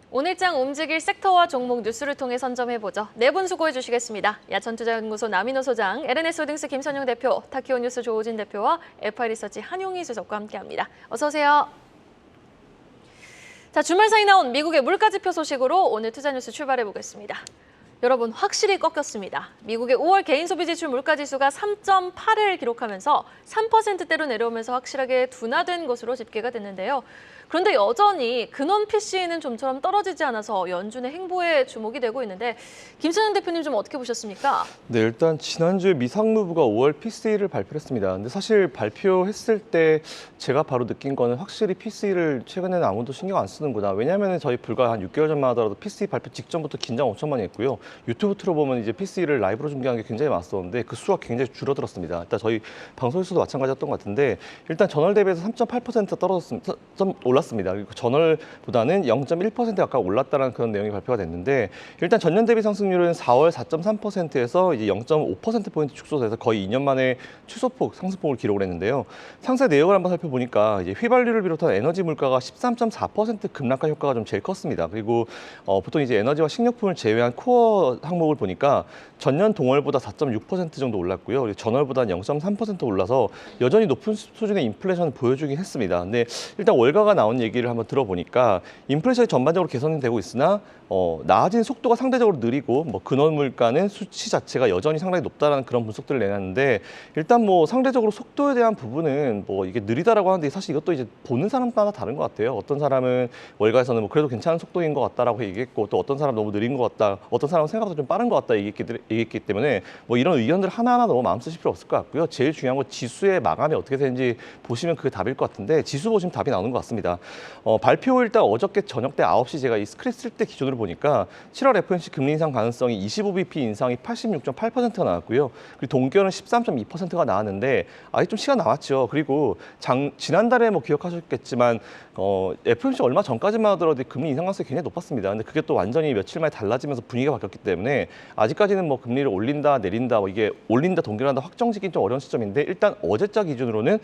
오늘장 움직일 섹터와 종목 뉴스를 통해 선점해보죠. 네 분 수고해 주시겠습니다. 야천투자연구소 남인호 소장, LNS홀딩스 김선용 대표, 타키오뉴스 조우진 대표와 FI리서치 한용희 수석과 함께합니다. 어서 오세요. 자, 주말 사이 나온 미국의 물가지표 소식으로 오늘 투자뉴스 출발해보겠습니다. 여러분, 확실히 꺾였습니다. 미국의 5월 개인소비지출 물가지수가 3.8을 기록하면서 3%대로 내려오면서 확실하게 둔화된 것으로 집계가 됐는데요. 그런데 여전히 근원 PCE는 좀처럼 떨어지지 않아서 연준의 행보에 주목이 되고 있는데 김선영 대표님 좀 어떻게 보셨습니까? 네, 일단 지난주에 미 상무부가 5월 PCE를 발표했습니다. 근데 사실 발표했을 때 제가 바로 느낀 거는 확실히 PCE를 최근에는 아무도 신경 안 쓰는구나. 왜냐하면 저희 불과 한 6개월 전만 하더라도 PCE 발표 직전부터 긴장 엄청 많이 했고요. 유튜브 틀어보면 이제 PCE를 라이브로 중계하는 게 굉장히 많았었는데 그 수가 굉장히 줄어들었습니다. 일단 저희 방송에서도 마찬가지였던 것 같은데 일단 전월 대비해서 3.8% 떨어졌습니다. 좀 올랐습니다. 그리고 전월보다는 0.1% 가까이 올랐다는 그런 내용이 발표가 됐는데 일단 전년 대비 상승률은 4월 4.3%에서 이제 0.5%포인트 축소돼서 거의 2년 만에 최소폭 상승폭을 기록을 했는데요. 상세 내역을 한번 살펴보니까 이제 휘발유를 비롯한 에너지 물가가 13.4% 급락한 효과가 좀 제일 컸습니다. 그리고 보통 이제 에너지와 식료품을 제외한 코어 항목을 보니까 전년 동월보다 4.6% 정도 올랐고요. 그리고 전월보다는 0.3% 올라서 여전히 높은 수준의 인플레이션을 보여주긴 했습니다. 근데 일단 월가가 나온 얘기를 한번 들어보니까 인플레이션이 전반적으로 개선이 되고 있으나 나아진 속도가 상대적으로 느리고 근원 물가는 수치 자체가 여전히 상당히 높다라는 그런 분석들을 내놨는데 일단 상대적으로 속도에 대한 부분은 이게 느리다라고 하는데 사실 이것도 이제 보는 사람마다 다른 것 같아요. 어떤 사람은 월가에서는 그래도 괜찮은 속도인 것 같다라고 얘기했고 또 어떤 사람 너무 느린 것 같다, 어떤 사람은 생각보다 좀 빠른 것 같다 얘기했기 때문에 이런 의견들 하나하나 너무 마음 쓰실 필요 없을 것 같고요. 제일 중요한 건 지수의 마감이 어떻게 되는지 보시면 그게 답일 것 같은데 지수 보시면 답이 나오는 것 같습니다. 발표 일단 어저께 저녁 때 9시 제가 이 스크립트 쓸 때 기준으로 보니까 7월 FOMC 금리 인상 가능성이 25bp 인상이 86.8%가 나왔고요. 그리고 동결은 13.2%가 나왔는데 아직 좀 시간 남았죠. 그리고 지난달에 기억하셨겠지만 FOMC 얼마 전까지만 하더라도 금리 인상 가능성이 굉장히 높았습니다. 근데 그게 또 완전히 며칠 만에 달라지면서 분위기가 바뀌었기 때문에 아직까지는 금리를 올린다 내린다 이게 올린다 동결한다 확정짓긴 좀 어려운 시점인데 일단 어제자 기준으로는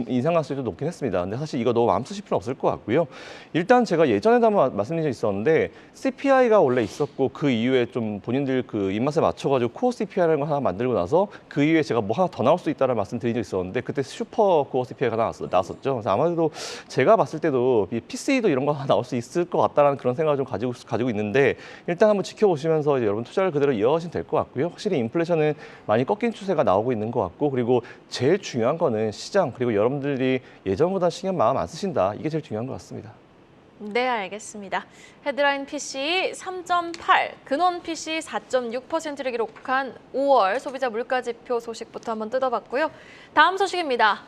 인상 가능성이 좀 높긴 했습니다. 근데 사실 이거 너무 마음 쓰실 필요는 없을 것 같고요. 일단 제가 예전에도 한번 말씀드린 적이 있었는데 CPI가 원래 있었고 그 이후에 좀 본인들 그 입맛에 맞춰가지고 코어 CPI라는 걸 하나 만들고 나서 그 이후에 제가 하나 더 나올 수 있다는 말씀 드린 적이 있었는데 그때 슈퍼 코어 CPI가 나왔었죠. 그래서 아마도 제가 봤을 때도 이 PCE도 이런 거 하나 나올 수 있을 것 같다라는 그런 생각을 좀 가지고 있는데 일단 한번 지켜보시면서 이제 여러분 투자를 그대로 이어가시면 될 것 같고요. 확실히 인플레이션은 많이 꺾인 추세가 나오고 있는 것 같고 그리고 제일 중요한 거는 시장 그리고 여러분들이 예전보다 신경 마음 안 쓰신다. 이게 제일 중요한 것 같습니다. 네, 알겠습니다. 헤드라인 PCE 3.8, 근원 PCE 4.6%를 기록한 5월 소비자 물가지표 소식부터 한번 뜯어봤고요. 다음 소식입니다.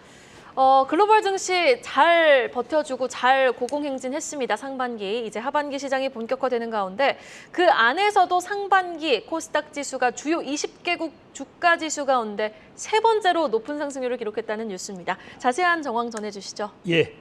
글로벌 증시 잘 버텨주고 잘 고공행진했습니다. 상반기, 이제 하반기 시장이 본격화되는 가운데 그 안에서도 상반기 코스닥 지수가 주요 20개국 주가 지수 가운데 세 번째로 높은 상승률을 기록했다는 뉴스입니다. 자세한 정황 전해주시죠. 예.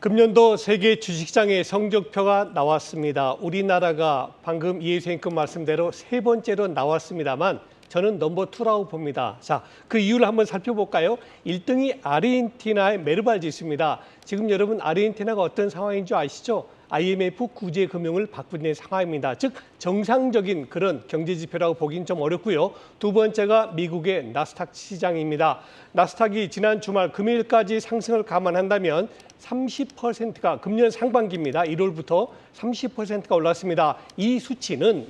금년도 세계 주식시장의 성적표가 나왔습니다. 우리나라가 방금 이혜수님 말씀대로 세 번째로 나왔습니다만 저는 넘버 2라고 봅니다. 자, 그 이유를 한번 살펴볼까요? 1등이 아르헨티나의 메르발 지수입니다. 지금 여러분 아르헨티나가 어떤 상황인 줄 아시죠? IMF 구제 금융을 바꾸는 상황입니다. 즉 정상적인 그런 경제 지표라고 보기는 좀 어렵고요. 두 번째가 미국의 나스닥 시장입니다. 나스닥이 지난 주말 금요일까지 상승을 감안한다면 30%가 금년 상반기입니다. 1월부터 30%가 올랐습니다. 이 수치는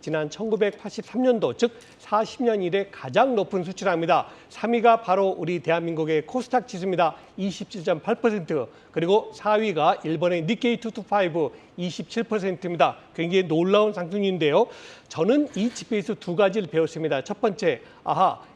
지난 1983년도 즉 40년 이래 가장 높은 수치랍니다. 3위가 바로 우리 대한민국의 코스닥 지수입니다. 27.8%. 그리고 4위가 일본의 니케이 225 27%입니다. 굉장히 놀라운 상승률인데요. 저는 이 지표에서 두 가지를 배웠습니다. 첫 번째,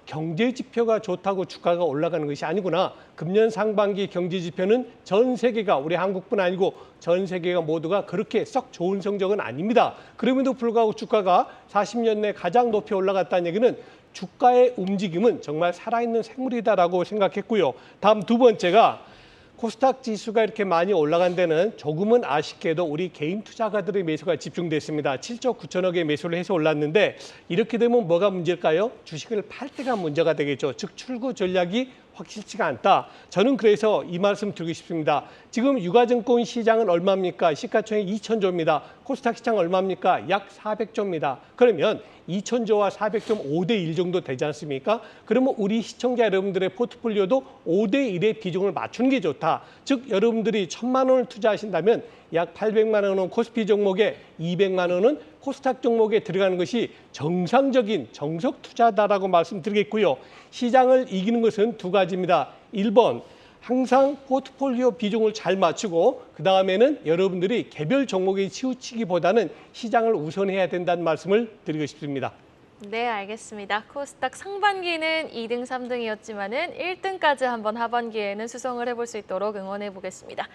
경제 지표가 좋다고 주가가 올라가는 것이 아니구나. 금년 상반기 경제 지표는 전 세계가 우리 한국뿐 아니고 전 세계가 모두가 그렇게 썩 좋은 성적은 아닙니다. 그럼에도 불구하고 주가가 40년 내 가장 높이 올라갔다는 얘기는 주가의 움직임은 정말 살아있는 생물이다라고 생각했고요. 다음 두 번째가 코스닥 지수가 이렇게 많이 올라간 데는 조금은 아쉽게도 우리 개인 투자가들의 매수가 집중됐습니다. 7조 9천억의 매수를 해서 올랐는데 이렇게 되면 뭐가 문제일까요? 주식을 팔 때가 문제가 되겠죠. 즉 출구 전략이 확실치가 않다. 저는 그래서 이 말씀 드리고 싶습니다. 지금 유가증권 시장은 얼마입니까? 시가총액 2,000조입니다. 코스닥 시장 얼마입니까? 약 400조입니다. 그러면 2,000조와 400조 5대 1 정도 되지 않습니까? 그러면 우리 시청자 여러분들의 포트폴리오도 5대 1의 비중을 맞추는 게 좋다. 즉 여러분들이 1,000만 원을 투자하신다면 약 800만 원은 코스피 종목에 200만 원은 코스닥 종목에 들어가는 것이 정상적인 정석 투자다라고 말씀드리겠고요. 시장을 이기는 것은 두 가지입니다. 1번, 항상 포트폴리오 비중을 잘 맞추고 그다음에는 여러분들이 개별 종목에 치우치기보다는 시장을 우선해야 된다는 말씀을 드리고 싶습니다. 네, 알겠습니다. 코스닥 상반기는 2등, 3등이었지만은 1등까지 한번 하반기에는 수성을 해볼 수 있도록 응원해 보겠습니다.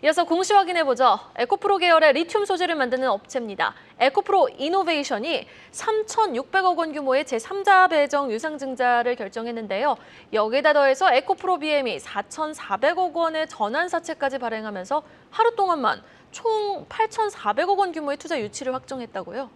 이어서 공시 확인해 보죠. 에코프로 계열의 리튬 소재를 만드는 업체입니다. 에코프로 이노베이션이 3,600억 원 규모의 제3자 배정 유상증자를 결정했는데요. 여기다 더해서 에코프로 BM이 4,400억 원의 전환사채까지 발행하면서 하루 동안만 총 8,400억 원 규모의 투자 유치를 확정했다고요.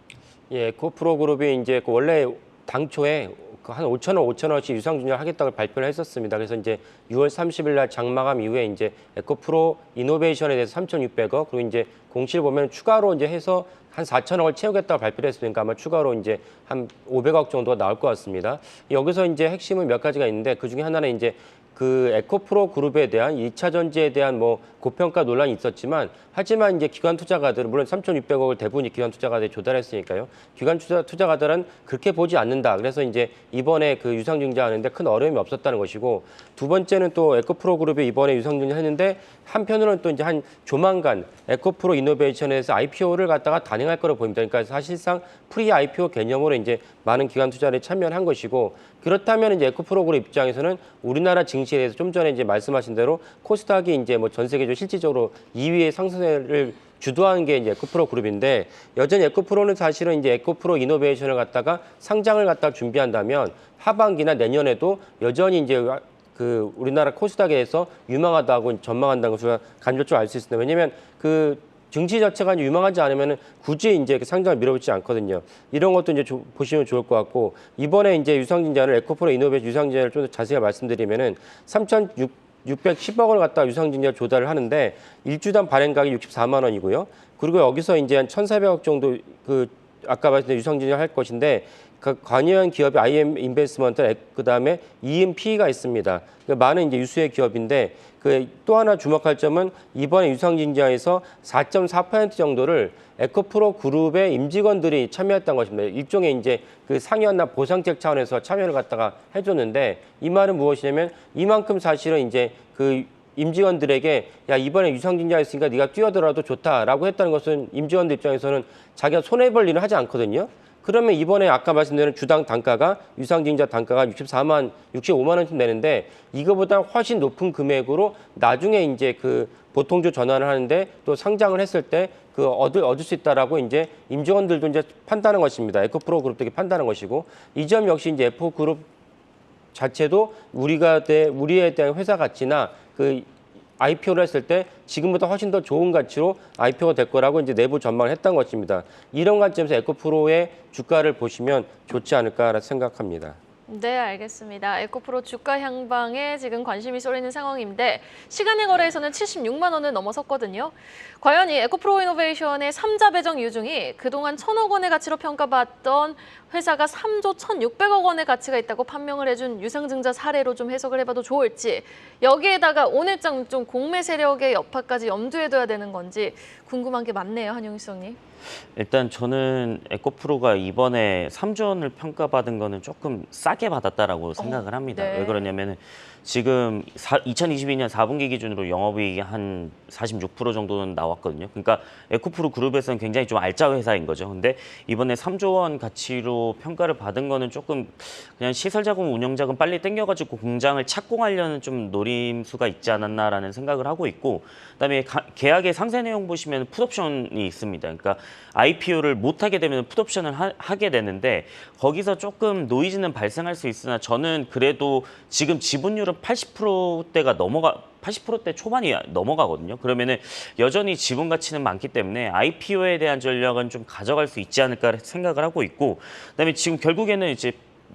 예, 에코프로 그룹이 이제 원래 당초에 한 5천원씩 유상증자를 하겠다고 발표를 했었습니다. 그래서 이제 6월 30일 날 장마감 이후에 이제 에코프로 이노베이션에 대해서 3,600억 그리고 이제 공시를 보면 추가로 이제 해서 한 4천억을 채우겠다고 발표를 했으니까 아마 추가로 이제 한 500억 정도가 나올 것 같습니다. 여기서 이제 핵심은 몇 가지가 있는데 그 중에 하나는 이제 그 에코프로 그룹에 대한 2차 전지에 대한 뭐 고평가 논란이 있었지만 하지만 이제 기관 투자가들은 물론 3,600억을 대부분이 기관 투자가들이 조달했으니까요. 기관 투자가들은 그렇게 보지 않는다. 그래서 이제 이번에 그 유상증자하는데 큰 어려움이 없었다는 것이고 두 번째는 또 에코프로 그룹이 이번에 유상증자 했는데 한편으로는 또 이제 한 조만간 에코프로 이노베이션에서 IPO를 갖다가 단행할 거로 보입니다. 그러니까 사실상 프리 IPO 개념으로 이제 많은 기관 투자를 참여를 한 것이고 그렇다면 이제 에코프로 그룹 입장에서는 우리나라 증시에 대해서 좀 전에 이제 말씀하신 대로 코스닥이 이제 뭐 전 세계적으로 실질적으로 2위의 상승세를 주도하는 게 이제 에코프로 그룹인데 여전히 에코프로는 사실은 이제 에코프로 이노베이션을 갖다가 상장을 갖다가 준비한다면 하반기나 내년에도 여전히 이제 그 우리나라 코스닥에서 유망하다고 전망한다는 것을 간접적으로 알 수 있습니다. 왜냐하면 그 증시 자체가 유망하지 않으면 굳이 이제 상장을 밀어붙지 않거든요. 이런 것도 이제 보시면 좋을 것 같고 이번에 이제 유상증자를 에코프로 이노베이션 유상증자를 좀 더 자세히 말씀드리면은 3,610억 원을 갖다가 유상증자 조달을 하는데 일주당 발행가격이 64만 원이고요. 그리고 여기서 이제 한 1,400억 정도 그 아까 말씀드린 유상증자 할 것인데 그 관여한 기업이 IM 인베스트먼트 그다음에 EMP가 있습니다. 그러니까 많은 이제 유수의 기업인데 그 또 하나 주목할 점은 이번에 유상증자에서 4.4% 정도를 에코프로 그룹의 임직원들이 참여했던 것입니다. 일종의 이제 그 상여나 보상책 차원에서 참여를 갖다가 해줬는데 이 말은 무엇이냐면 이만큼 사실은 이제 그 임직원들에게 야 이번에 유상증자했으니까 네가 뛰어들어도 좋다라고 했다는 것은 임직원들 입장에서는 자기가 손해볼 일은 하지 않거든요. 그러면 이번에 아까 말씀드린 주당 단가가 유상증자 단가가 65만 원쯤 되는데 이거보다 훨씬 높은 금액으로 나중에 이제 그 보통주 전환을 하는데 또 상장을 했을 때 그 얻을 수 있다라고 이제 임직원들도 이제 판단하는 것입니다. 에코프로 그룹도 판단하는 것이고 이 점 역시 이제 에코 그룹 자체도 우리에 대한 회사 가치나 그 IPO를 했을 때 지금보다 훨씬 더 좋은 가치로 IPO가 될 거라고 이제 내부 전망을 했던 것입니다. 이런 관점에서 에코프로의 주가를 보시면 좋지 않을까 생각합니다. 네, 알겠습니다. 에코프로 주가 향방에 지금 관심이 쏠리는 상황인데 시간의 거래에서는 76만 원을 넘어섰거든요. 과연 이 에코프로 이노베이션의 3자 배정 이유 중에 그동안 1,000억 원의 가치로 평가받던 회사가 3조 1,600억 원의 가치가 있다고 판명을 해준 유상증자 사례로 좀 해석을 해봐도 좋을지 여기에다가 오늘장 좀 공매 세력의 여파까지 염두에 둬야 되는 건지 궁금한 게 많네요, 한용희 수석님. 일단 저는 에코프로가 이번에 3조 원을 평가받은 거는 조금 싸게 받았다라고 생각을 합니다. 네. 왜 그러냐면은 지금 2022년 4분기 기준으로 영업이익이 한 46% 정도는 나왔거든요. 그러니까 에코프로 그룹에서는 굉장히 좀 알짜 회사인 거죠. 근데 이번에 3조 원 가치로 평가를 받은 거는 조금 그냥 시설자금, 운영자금 빨리 땡겨가지고 공장을 착공하려는 좀 노림수가 있지 않았나라는 생각을 하고 있고 그다음에 계약의 상세 내용 보시면 풋옵션이 있습니다. 그러니까 IPO를 못하게 되면 풋옵션을 하게 되는데 거기서 조금 노이즈는 발생할 수 있으나 저는 그래도 지금 지분율은 80%대가 80%대 초반이 넘어가거든요. 그러면은 여전히 지분 가치는 많기 때문에 IPO에 대한 전략은 좀 가져갈 수 있지 않을까 생각을 하고 있고 그다음에 지금 결국에는 이제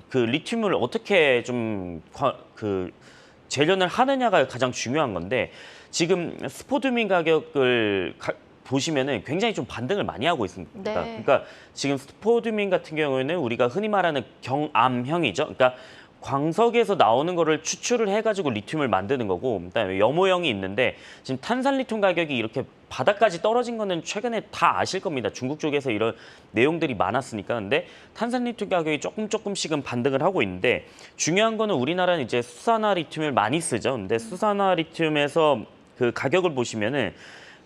그 리튬을 어떻게 좀 재련을 하느냐가 가장 중요한 건데 지금 스포드민 가격을 보시면은 굉장히 좀 반등을 많이 하고 있습니다. 네. 그러니까 지금 스포드민 같은 경우에는 우리가 흔히 말하는 경암형이죠. 그러니까 광석에서 나오는 거를 추출을 해가지고 리튬을 만드는 거고, 그다음에 염호형이 있는데 지금 탄산 리튬 가격이 이렇게 바닥까지 떨어진 거는 최근에 다 아실 겁니다. 중국 쪽에서 이런 내용들이 많았으니까. 근데 탄산 리튬 가격이 조금씩은 반등을 하고 있는데 중요한 거는 우리나라는 이제 수산화 리튬을 많이 쓰죠. 근데 수산화 리튬에서 그 가격을 보시면은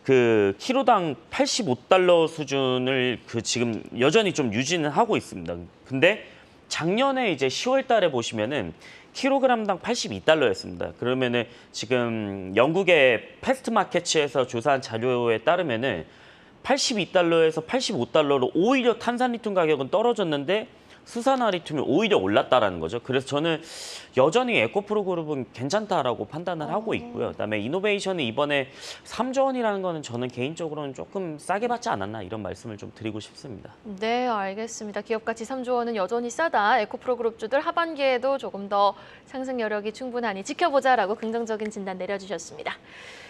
그 키로당 85달러 수준을 그 지금 여전히 좀 유지는 하고 있습니다. 근데 작년에 이제 10월 달에 보시면은 킬로그램당 82달러였습니다. 그러면은 지금 영국의 패스트마켓에서 조사한 자료에 따르면은 82달러에서 85달러로 오히려 탄산리튬 가격은 떨어졌는데 수산화 리튬이 오히려 올랐다라는 거죠. 그래서 저는 여전히 에코프로 그룹은 괜찮다라고 판단을 하고 있고요. 그다음에 이노베이션이 이번에 3조 원이라는 거는 저는 개인적으로는 조금 싸게 받지 않았나 이런 말씀을 좀 드리고 싶습니다. 네, 알겠습니다. 기업 가치 3조 원은 여전히 싸다. 에코프로 그룹주들 하반기에도 조금 더 상승 여력이 충분하니 지켜보자라고 긍정적인 진단 내려주셨습니다.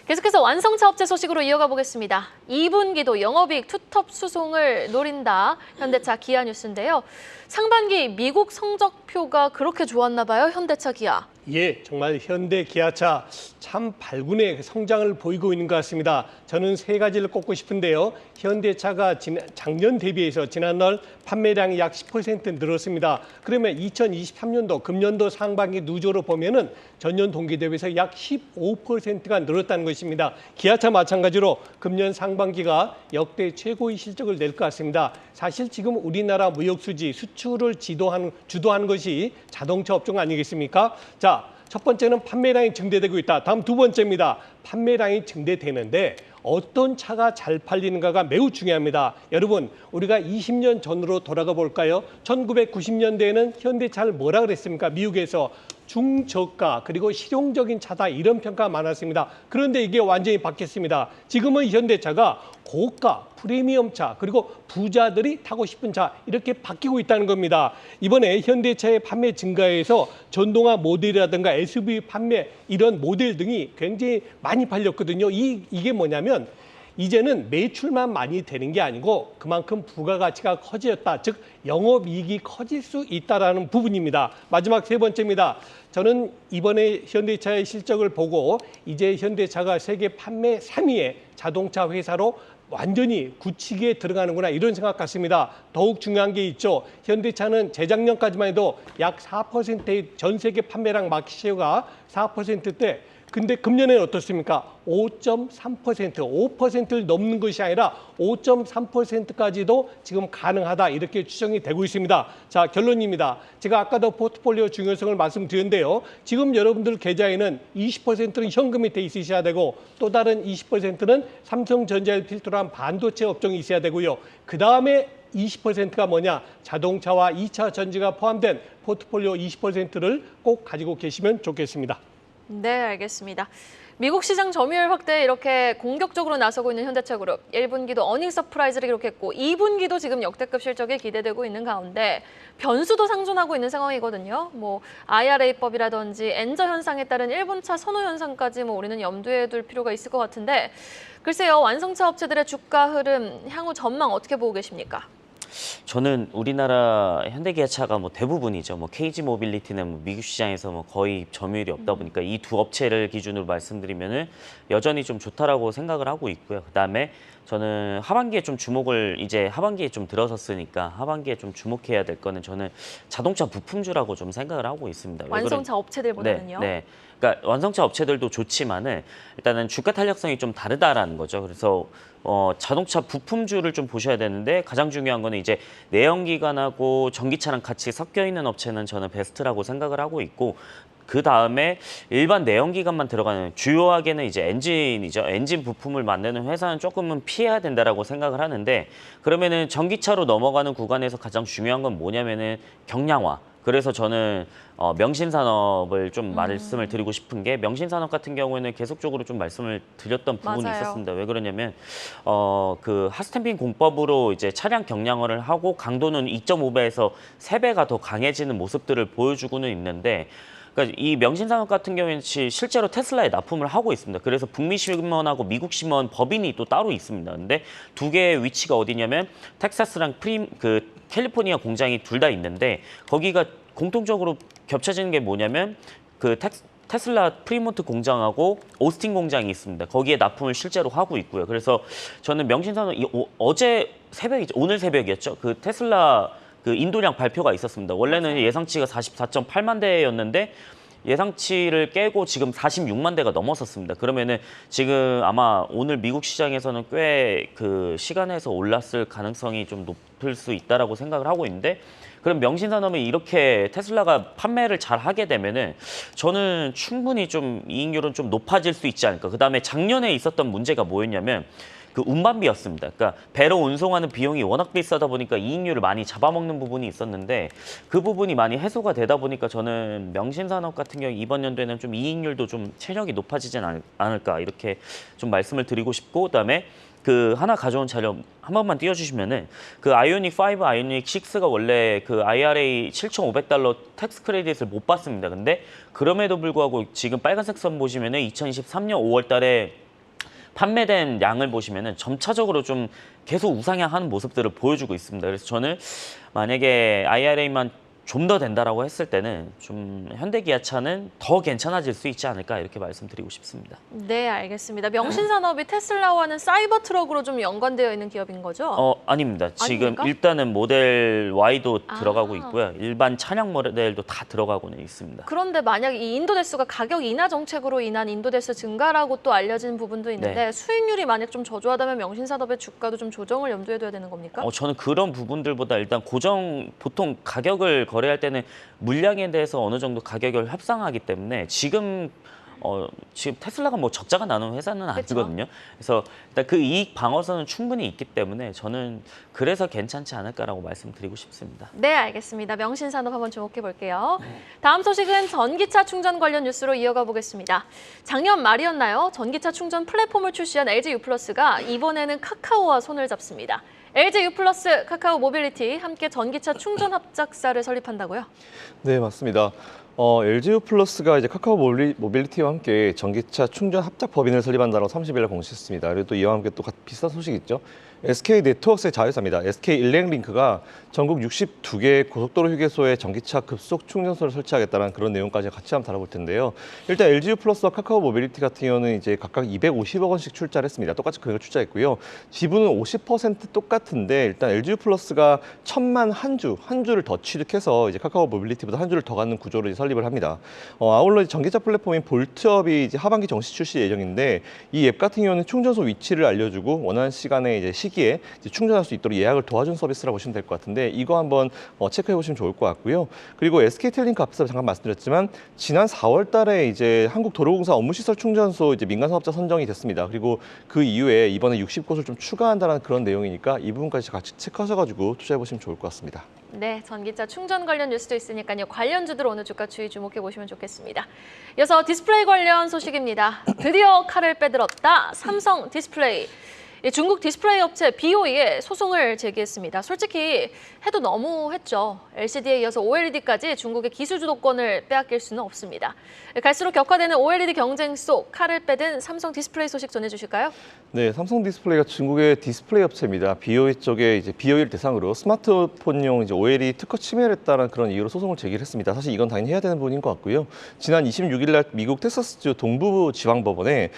계속해서 완성차 업체 소식으로 이어가 보겠습니다. 2분기도 영업이익 투톱 수송을 노린다. 현대차 기아 뉴스인데요. 상반기 미국 성적표가 그렇게 좋았나 봐요. 현대차 기아. 예, 정말 현대 기아차 참 발군의 성장을 보이고 있는 것 같습니다. 저는 세 가지를 꼽고 싶은데요. 현대차가 작년 대비해서 지난달 판매량이 약 10% 늘었습니다. 그러면 2023년도 금년도 상반기 누조로 보면은 전년 동기 대비해서 약 15%가 늘었다는 것입니다. 기아차 마찬가지로 금년 상반기가 역대 최고의 실적을 낼 것 같습니다. 사실 지금 우리나라 무역 수지 수출을 주도하는 것이 자동차 업종 아니겠습니까? 자, 첫 번째는 판매량이 증대되고 있다. 다음 두 번째입니다. 판매량이 증대되는데 어떤 차가 잘 팔리는가가 매우 중요합니다. 여러분, 우리가 20년 전으로 돌아가 볼까요? 1990년대에는 현대차를 뭐라 그랬습니까? 미국에서 중저가 그리고 실용적인 차다 이런 평가가 많았습니다. 그런데 이게 완전히 바뀌었습니다. 지금은 현대차가 고가, 프리미엄 차 그리고 부자들이 타고 싶은 차 이렇게 바뀌고 있다는 겁니다. 이번에 현대차의 판매 증가에서 전동화 모델이라든가 SUV 판매 이런 모델 등이 굉장히 많이 팔렸거든요. 이게 뭐냐면 이제는 매출만 많이 되는 게 아니고 그만큼 부가가치가 커졌다. 즉 영업이익이 커질 수 있다는 부분입니다. 마지막 세 번째입니다. 저는 이번에 현대차의 실적을 보고 이제 현대차가 세계 판매 3위의 자동차 회사로 완전히 굳히게 들어가는구나 이런 생각 같습니다. 더욱 중요한 게 있죠. 현대차는 재작년까지만 해도 약 4%의 전 세계 판매량 마켓쉐어가 4%대 근데 금년에는 어떻습니까? 5.3%, 5%를 넘는 것이 아니라 5.3%까지도 지금 가능하다 이렇게 추정이 되고 있습니다. 자, 결론입니다. 제가 아까도 포트폴리오 중요성을 말씀드렸는데요. 지금 여러분들 계좌에는 20%는 현금이 돼 있으셔야 되고 또 다른 20%는 삼성전자를 필두로 한 반도체 업종이 있어야 되고요. 그다음에 20%가 뭐냐? 자동차와 2차 전지가 포함된 포트폴리오 20%를 꼭 가지고 계시면 좋겠습니다. 네, 알겠습니다. 미국 시장 점유율 확대에 이렇게 공격적으로 나서고 있는 현대차 그룹. 1분기도 어닝 서프라이즈를 기록했고 2분기도 지금 역대급 실적이 기대되고 있는 가운데 변수도 상존하고 있는 상황이거든요. 뭐 IRA법이라든지 엔저 현상에 따른 일본차 선호 현상까지 뭐 우리는 염두에 둘 필요가 있을 것 같은데 글쎄요. 완성차 업체들의 주가 흐름 향후 전망 어떻게 보고 계십니까? 저는 우리나라 현대기아차가 뭐 대부분이죠. 뭐 KG 모빌리티는 뭐 미국 시장에서 뭐 거의 점유율이 없다 보니까 이 두 업체를 기준으로 말씀드리면은 여전히 좀 좋다라고 생각을 하고 있고요. 그다음에 저는 하반기에 좀 주목을 이제 하반기에 좀 들어섰으니까 하반기에 좀 주목해야 될 거는 저는 자동차 부품주라고 좀 생각을 하고 있습니다. 완성차 업체들보다는요? 네. 그러니까 완성차 업체들도 좋지만은 일단은 주가 탄력성이 좀 다르다라는 거죠. 그래서 자동차 부품주를 좀 보셔야 되는데 가장 중요한 거는 이제 내연기관하고 전기차랑 같이 섞여 있는 업체는 저는 베스트라고 생각을 하고 있고 그 다음에 일반 내연기관만 들어가는 주요하게는 이제 엔진이죠. 엔진 부품을 만드는 회사는 조금은 피해야 된다라고 생각을 하는데 그러면은 전기차로 넘어가는 구간에서 가장 중요한 건 뭐냐면은 경량화. 그래서 저는 명신산업을 좀 말씀을 드리고 싶은 게 명신산업 같은 경우에는 계속적으로 좀 말씀을 드렸던 부분이 맞아요. 있었습니다. 왜 그러냐면 그 하스템핑 공법으로 이제 차량 경량화를 하고 강도는 2.5배에서 3배가 더 강해지는 모습들을 보여주고는 있는데 그러니까 이 명신산업 같은 경우에는 실제로 테슬라에 납품을 하고 있습니다. 그래서 북미 심원하고 미국 심원 법인이 또 따로 있습니다. 근데 두 개의 위치가 어디냐면 텍사스랑 캘리포니아 공장이 둘 다 있는데 거기가 공통적으로 겹쳐지는 게 뭐냐면 테슬라 프리몬트 공장하고 오스틴 공장이 있습니다. 거기에 납품을 실제로 하고 있고요. 그래서 저는 명신산업 어제 새벽이죠. 오늘 새벽이었죠. 그 테슬라 그 인도량 발표가 있었습니다. 원래는 예상치가 44.8만 대였는데 예상치를 깨고 지금 46만 대가 넘었었습니다. 그러면은 지금 아마 오늘 미국 시장에서는 꽤 그 시간에서 올랐을 가능성이 좀 높을 수 있다라고 생각을 하고 있는데 그럼 명신산업이 이렇게 테슬라가 판매를 잘 하게 되면은 저는 충분히 좀 이익률은 좀 높아질 수 있지 않을까. 그다음에 작년에 있었던 문제가 뭐였냐면 그 운반비였습니다. 그러니까 배로 운송하는 비용이 워낙 비싸다 보니까 이익률을 많이 잡아먹는 부분이 있었는데 그 부분이 많이 해소가 되다 보니까 저는 명신산업 같은 경우 이번 연도에는 좀 이익률도 좀 체력이 높아지지 않을까 이렇게 좀 말씀을 드리고 싶고 그다음에 그 하나 가져온 자료 한 번만 띄워주시면은 그 아이오닉 5, 아이오닉 6가 원래 그 IRA $7,500 텍스 크레딧을 못 받습니다. 근데 그럼에도 불구하고 지금 빨간색 선 보시면은 2023년 5월 달에 판매된 양을 보시면은 점차적으로 좀 계속 우상향하는 모습들을 보여주고 있습니다. 그래서 저는 만약에 IRA만 좀 더 된다라고 했을 때는 좀 현대기아차는 더 괜찮아질 수 있지 않을까 이렇게 말씀드리고 싶습니다. 네, 알겠습니다. 명신산업이 테슬라와는 사이버 트럭으로 좀 연관되어 있는 기업인 거죠? 아닙니다. 지금 아닙니까? 일단은 모델 Y도 들어가고 있고요. 일반 차량 모델도 다 들어가고는 있습니다. 그런데 만약 이 인도대수가 가격 인하 정책으로 인한 인도대수 증가라고 또 알려진 부분도 있는데 수익률이 만약 좀 저조하다면 명신산업의 주가도 좀 조정을 염두에 둬야 되는 겁니까? 저는 그런 부분들보다 일단 보통 가격을 거래할 때는 물량에 대해서 어느 정도 가격을 협상하기 때문에 지금 테슬라가 뭐 적자가 나는 회사는 아니거든요. 그래서 일단 그 이익 방어선은 충분히 있기 때문에 저는 그래서 괜찮지 않을까라고 말씀드리고 싶습니다. 네, 알겠습니다. 명신산업 한번 주목해 볼게요. 다음 소식은 전기차 충전 관련 뉴스로 이어가 보겠습니다. 작년 말이었나요? 전기차 충전 플랫폼을 출시한 LG U+가 이번에는 카카오와 손을 잡습니다. LG U+, 카카오 모빌리티 함께 전기차 충전 합작사를 설립한다고요? 네, 맞습니다. LG U+가 이제 카카오 모빌리티와 함께 전기차 충전 합작 법인을 설립한다고 30일 공시했습니다. 그리고 또 이와 함께 또 비슷한 소식이 있죠. SK 네트워크스의 자회사입니다. SK 일렉링크가 전국 62개 고속도로 휴게소에 전기차 급속 충전소를 설치하겠다는 그런 내용까지 같이 한번 다뤄볼 텐데요. 일단 LG U+와 카카오 모빌리티 같은 경우는 이제 각각 250억 원씩 출자를 했습니다. 똑같이 금액을 출자했고요. 지분은 50% 똑같은데 일단 LG U+가 1,000만 한 주를 더 취득해서 이제 카카오 모빌리티보다 한 주를 더 갖는 구조로 이제 설립을 합니다. 아울러 전기차 플랫폼인 볼트업이 이제 하반기 정식 출시 예정인데 이 앱 같은 경우는 충전소 위치를 알려주고 원하는 시간에 이제 시기에 이제 충전할 수 있도록 예약을 도와준 서비스라고 보시면 될 것 같은데 이거 한번 체크해 보시면 좋을 것 같고요. 그리고 SK텔링크 앞서 잠깐 말씀드렸지만 지난 4월 달에 이제 한국도로공사 업무시설 충전소 이제 민간 사업자 선정이 됐습니다. 그리고 그 이후에 이번에 60곳을 좀 추가한다는 그런 내용이니까 이 부분까지 같이 체크하셔가지고 투자해 보시면 좋을 것 같습니다. 네, 전기차 충전 관련 뉴스도 있으니까요. 관련주들 오늘 주가 추이 주목해 보시면 좋겠습니다. 이어서 디스플레이 관련 소식입니다. 드디어 칼을 빼들었다. 삼성 디스플레이. 중국 디스플레이 업체 BOE에 소송을 제기했습니다. 솔직히 해도 너무했죠. LCD에 이어서 OLED까지 중국의 기술 주도권을 빼앗길 수는 없습니다. 갈수록 격화되는 OLED 경쟁 속 칼을 빼든 삼성 디스플레이 소식 전해주실까요? 네, 삼성 디스플레이가 중국의 디스플레이 업체입니다. BOE 쪽에 이제 BOE를 대상으로 스마트폰용 이제 OLED 특허 침해를 했다는 그런 이유로 소송을 제기를 했습니다. 사실 이건 당연히 해야 되는 부분인 것 같고요. 지난 26일 날 미국 텍사스주 동부 지방법원에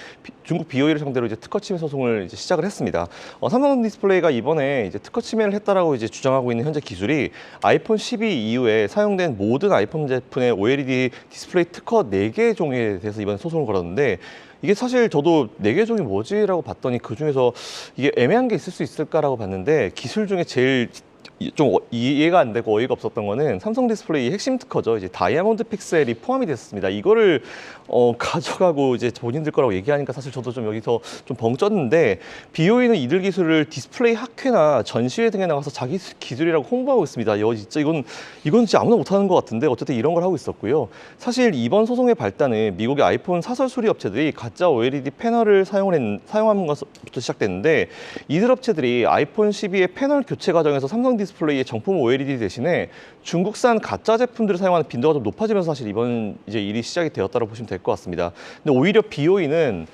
중국 BOE를 상대로 이제 특허 침해 소송을 이제 시작을 했습니다. 삼성 디스플레이가 이번에 이제 특허 침해를 했다라고 이제 주장하고 있는 현재 기술이 아이폰 12 이후에 사용된 모든 아이폰 제품의 OLED 디스플레이 특허 4개 종에 대해서 이번에 소송을 걸었는데 이게 사실 저도 4개 종이 뭐지라고 봤더니 그중에서 이게 애매한 게 있을 수 있을까라고 봤는데 기술 중에 제일 좀 이해가 안 되고 어이가 없었던 거는 삼성 디스플레이 핵심 특허죠. 이제 다이아몬드 픽셀이 포함이 됐습니다. 이거를 가져가고 이제 본인들 거라고 얘기하니까 사실 저도 좀 여기서 좀 벙쪘는데 BOE는 이들 기술을 디스플레이 학회나 전시회 등에 나가서 자기 기술이라고 홍보하고 있습니다. 진짜 이건 진짜 아무나 못하는 것 같은데 어쨌든 이런 걸 하고 있었고요. 사실 이번 소송의 발단은 미국의 아이폰 사설 수리 업체들이 가짜 OLED 패널을 사용한 것부터 시작됐는데 이들 업체들이 아이폰 12의 패널 교체 과정에서 삼성 디스플레이의 정품 OLED 대신에 중국산 가짜 제품들을 사용하는 빈도가 좀 높아지면서 사실 이번 이제 일이 시작이 되었다고 보시면 될 것 같습니다. 근데 오히려 BOE는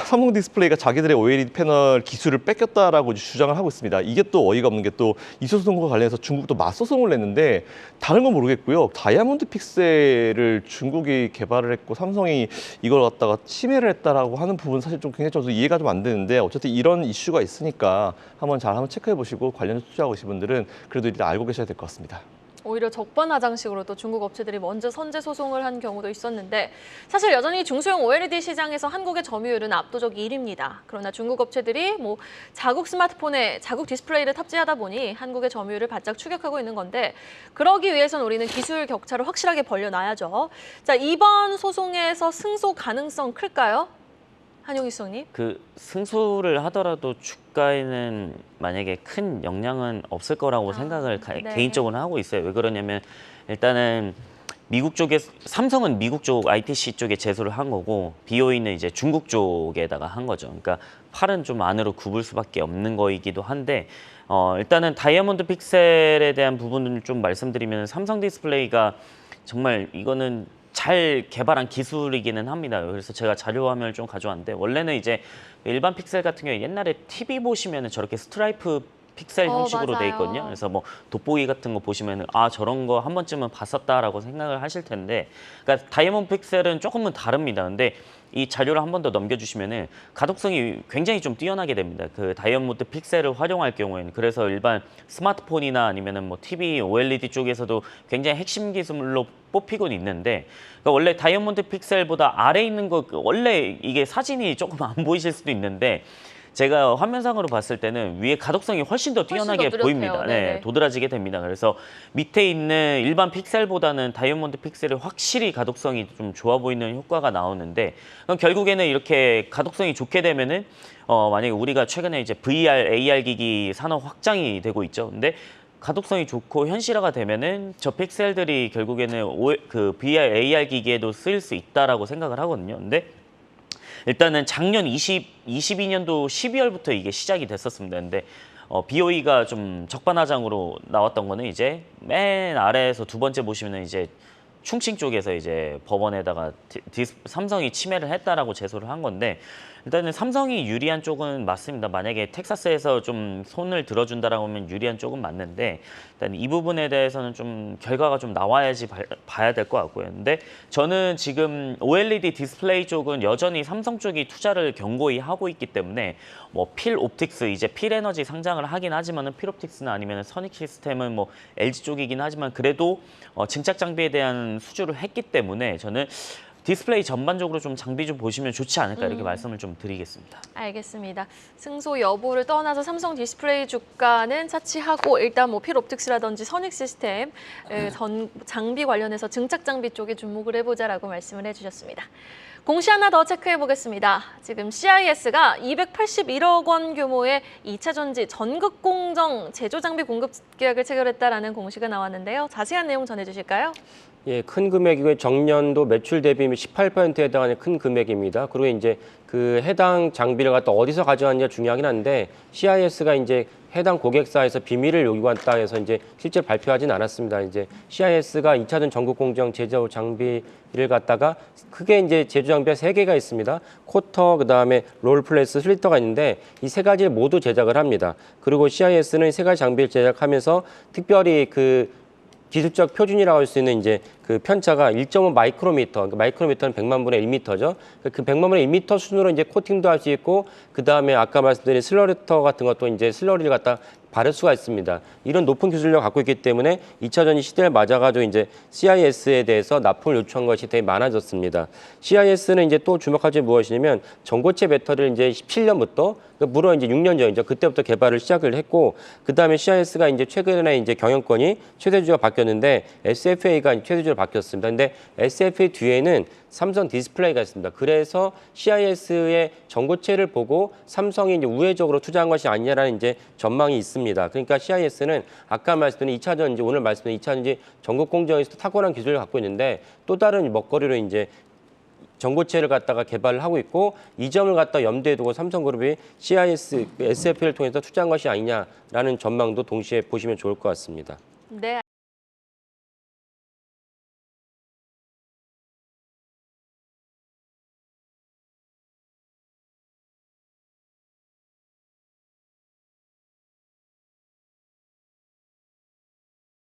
삼성 디스플레이가 자기들의 OLED 패널 기술을 뺏겼다라고 주장을 하고 있습니다. 이게 또 어이가 없는 게 또 이 소송과 관련해서 중국도 맞소송을 냈는데 다른 건 모르겠고요. 다이아몬드 픽셀을 중국이 개발을 했고 삼성이 이걸 갖다가 침해를 했다라고 하는 부분 사실 좀 굉장히 저도 이해가 좀 안 되는데 어쨌든 이런 이슈가 있으니까 한번 체크해 보시고 관련해서 투자하고 계신 분들은 그래도 일단 알고 계셔야 될 것 같습니다. 오히려 적반하장식으로 또 중국 업체들이 먼저 선제 소송을 한 경우도 있었는데 사실 여전히 중소형 OLED 시장에서 한국의 점유율은 압도적 1위입니다. 그러나 중국 업체들이 뭐 자국 스마트폰에 자국 디스플레이를 탑재하다 보니 한국의 점유율을 바짝 추격하고 있는 건데 그러기 위해선 우리는 기술 격차를 확실하게 벌려놔야죠. 자, 이번 소송에서 승소 가능성 클까요? 한용희 수석님. 그 승소를 하더라도 주가에는 만약에 큰 영향은 없을 거라고 생각을 네. 개인적으로 하고 있어요. 왜 그러냐면 일단은 미국 쪽에 삼성은 미국 쪽 ITC 쪽에 제소를 한 거고 BOE는 이제 중국 쪽에다가 한 거죠. 그러니까 팔은 좀 안으로 굽을 수밖에 없는 거이기도 한데 일단은 다이아몬드 픽셀에 대한 부분을 좀 말씀드리면 삼성 디스플레이가 정말 이거는 잘 개발한 기술이기는 합니다. 그래서 제가 자료 화면을 좀 가져왔는데 원래는 이제 일반 픽셀 같은 경우에 옛날에 TV 보시면은 저렇게 스트라이프 픽셀 형식으로 돼 있거든요. 맞아요. 그래서 뭐 돋보기 같은 거 보시면은 저런 거 한 번쯤은 봤었다라고 생각을 하실 텐데, 그러니까 다이아몬드 픽셀은 조금은 다릅니다. 근데 이 자료를 한 번 더 넘겨주시면은 가독성이 굉장히 좀 뛰어나게 됩니다. 그 다이아몬드 픽셀을 활용할 경우에는. 그래서 일반 스마트폰이나 아니면은 뭐 TV, OLED 쪽에서도 굉장히 핵심 기술로 뽑히곤 있는데, 그러니까 원래 다이아몬드 픽셀보다 아래에 있는 거 원래 이게 사진이 조금 안 보이실 수도 있는데 제가 화면상으로 봤을 때는 위에 가독성이 훨씬 더 뛰어나게 뚜렷해요. 보입니다. 네네. 도드라지게 됩니다. 그래서 밑에 있는 일반 픽셀보다는 다이아몬드 픽셀이 확실히 가독성이 좀 좋아 보이는 효과가 나오는데, 그럼 결국에는 이렇게 가독성이 좋게 되면은 만약에 우리가 최근에 이제 VR, AR 기기 산업 확장이 되고 있죠. 근데 가독성이 좋고 현실화가 되면은 저 픽셀들이 결국에는 그 VR, AR 기기에도 쓰일 수 있다라고 생각을 하거든요. 근데 일단은 작년 22년도 12월부터 이게 시작이 됐었습니다. 근데 BOE가 좀 적반하장으로 나왔던 거는 이제 맨 아래에서 두 번째 보시면은 이제 충칭 쪽에서 이제 법원에다가 삼성이 침해를 했다라고 제소를 한 건데, 일단은 삼성이 유리한 쪽은 맞습니다. 만약에 텍사스에서 좀 손을 들어준다라고 하면 유리한 쪽은 맞는데, 일단 이 부분에 대해서는 좀 결과가 좀 나와야지 봐야 될 것 같고요. 근데 저는 지금 OLED 디스플레이 쪽은 여전히 삼성 쪽이 투자를 견고히 하고 있기 때문에 뭐 필 옵틱스, 이제 필 에너지 상장을 하긴 하지만은 필 옵틱스나 아니면 선익 시스템은 뭐 LG 쪽이긴 하지만 그래도 증착 장비에 대한 수주를 했기 때문에 저는 디스플레이 전반적으로 좀 장비 좀 보시면 좋지 않을까 이렇게 말씀을 좀 드리겠습니다. 알겠습니다. 승소 여부를 떠나서 삼성 디스플레이 주가는 차치하고 일단 뭐 필옵틱스라든지 선익 시스템 장비 관련해서 증착 장비 쪽에 주목을 해보자라고 말씀을 해주셨습니다. 공시 하나 더 체크해 보겠습니다. 지금 CIS가 281억 원 규모의 2차 전지 전극 공정 제조 장비 공급 계약을 체결했다라는 공시가 나왔는데요. 자세한 내용 전해주실까요? 예, 큰 금액이고 정년도 매출 대비 18%에 해당하는 큰 금액입니다. 그리고 이제 그 해당 장비를 갖다 어디서 가져왔느냐 중요하긴 한데 CIS가 이제 해당 고객사에서 비밀을 요구했다 해서 이제 실제 발표하진 않았습니다. 이제 CIS가 2차전 전국 공정 제조 장비를 갖다가 크게 이제 제조 장비가 3개가 있습니다. 코터, 그다음에 롤플레스, 슬리터가 있는데 이 3가지를 모두 제작을 합니다. 그리고 CIS는 3가지 장비를 제작하면서 특별히 그 기술적 표준이라고 할 수 있는 이제 그 편차가 1.5 마이크로미터, 그러니까 마이크로미터는 100만 분의 1미터죠. 그 100만 분의 1미터 수준으로 이제 코팅도 할 수 있고, 그 다음에 아까 말씀드린 슬러리터 같은 것도 이제 슬러리를 갖다 바를 수가 있습니다. 이런 높은 기술력을 갖고 있기 때문에 2차 전지 시대를 맞아가지고 이제 CIS에 대해서 납품을 요청한 것이 되게 많아졌습니다. CIS는 이제 또 주목할 점이 무엇이냐면 전고체 배터리를 이제 17년부터 물론 이제 6년 전이죠. 그때부터 개발을 시작을 했고 그 다음에 CIS가 이제 최근에 이제 경영권이 최대주주가 바뀌었는데 SFA가 최대주주로 바뀌었습니다. 근데 SFA 뒤에는 삼성 디스플레이가 있습니다. 그래서 CIS의 전고체를 보고 삼성이 이제 우회적으로 투자한 것이 아니냐라는 이제 전망이 있습니다. 그러니까 CIS는 아까 말씀드린 2차 전지, 오늘 말씀드린 2차 전지 전국 공정에서 탁월한 기술을 갖고 있는데 또 다른 먹거리로 이제 전고체를 갖다가 개발을 하고 있고 이 점을 갖다 염두에 두고 삼성그룹이 CIS, SF를 통해서 투자한 것이 아니냐라는 전망도 동시에 보시면 좋을 것 같습니다. 네.